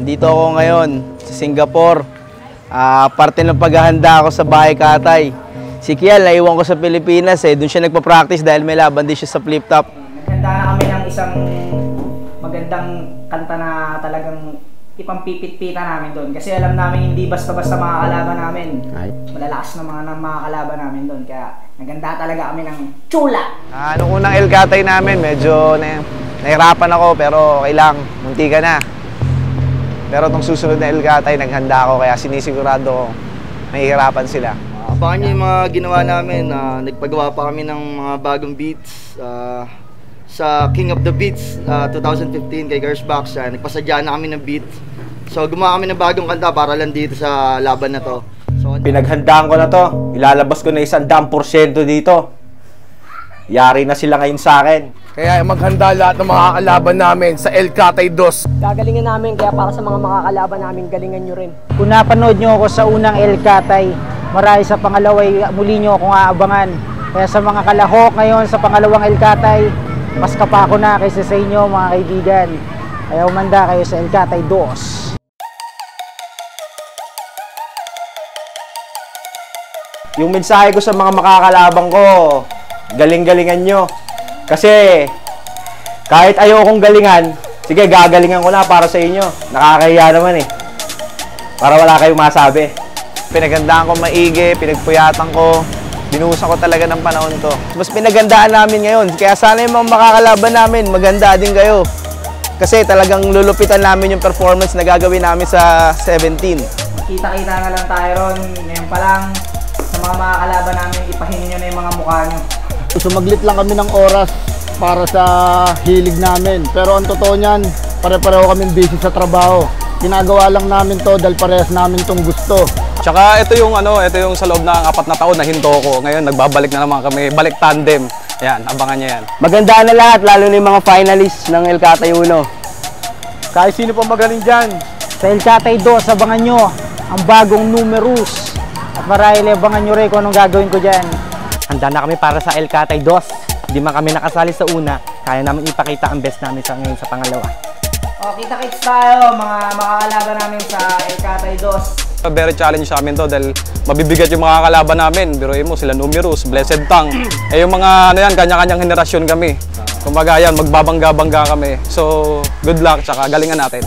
Nandito ako ngayon sa Singapore. Parte ng paghahanda ako sa bahay katay. Si Kiel, naiwan ko sa Pilipinas eh. Doon siya nagpa-practice dahil may laban din siya sa flip top. Naghanda na kami ng isang magandang kanta na talagang ipampipit-pita namin doon. Kasi alam namin hindi basta-basta mga kalaban namin. Malalakas na mga kalaban namin doon. Kaya naghanda talaga kami ng chula. Nung unang Elkatay namin, medyo nahirapan ako pero okay lang, munti ka na. Pero itong susunod na Elkatay, naghanda ako kaya sinisigurado ko mahihirapan sila. Abangan niyo yung mga ginawa namin. Nagpagawa pa kami ng mga bagong beats sa King of the Beats 2015 kay Gersbox. Nagpasadya na kami ng beats. So gumawa kami ng bagong kanta para lang dito sa laban na to. So, pinaghandaan ko na to. Ilalabas ko na 100% dito. Yari na sila ngayon sa akin. Kaya maghanda lahat ng mga kalaban namin sa Elkatay 2. Gagalingin namin, kaya para sa mga makakalaban namin, galingan nyo rin. Kung napanood nyo ako sa unang Elkatay, marahil sa pangalaway, muli nyo akong aabangan. Kaya sa mga kalahok ngayon sa pangalawang Elkatay, mas kapako na kaysa sa inyo mga kaibigan. Kaya umanda kayo sa Elkatay 2. Yung mensahe ko sa mga makakalabang ko, galing-galingan nyo. Kasi kahit ayokong galingan, sige gagalingan ko na para sa inyo. Nakakahiya naman eh. Para wala kayong masabi. Pinaghandaan ko maigi, pinagpuyatan ko, binuhusan ko talaga ng panahon to. Mas pinagandaan namin ngayon. Kaya sana yung mga makakalaban namin, maganda din kayo. Kasi talagang lulupitan namin yung performance na gagawin namin sa 17. Kita-kita na lang tayo ron. Ngayon pa lang, sa mga makakalaban namin, ipahingin nyo na yung mga mukha nyo. Sumaglit lang kami ng oras para sa hilig namin. Pero ang totoo niyan, pare-pareho kaming busy sa trabaho. Ginagawa lang namin to dahil parehas namin tong gusto. Tsaka ito yung sa loob ng 4 na taon na hinto ko. Ngayon nagbabalik na naman kami, balik tandem. Ayan, abangan niya yan. Maganda na lahat, lalo na yung mga finalists ng Elkatay 1. Kahit sino pa magaling dyan. Sa Elkatay 2, abangan nyo ang bagong numerous. At marahil abangan nyo rin kung anong gagawin ko dyan. Handa na kami para sa Elkatay 2. Hindi man kami nakasali sa una, kaya namin ipakita ang best namin ngayon sa pangalawa. Kita-kits tayo, mga makakalaban namin sa Elkatay 2. Very challenge sa amin to dahil mabibigat yung mga kalaban namin. Biruin mo sila Numerous, Blessed Tongue. Yung mga kanya-kanyang henerasyon kami. Kumbaga yan, magbabangga-bangga kami. So, good luck, tsaka galingan natin.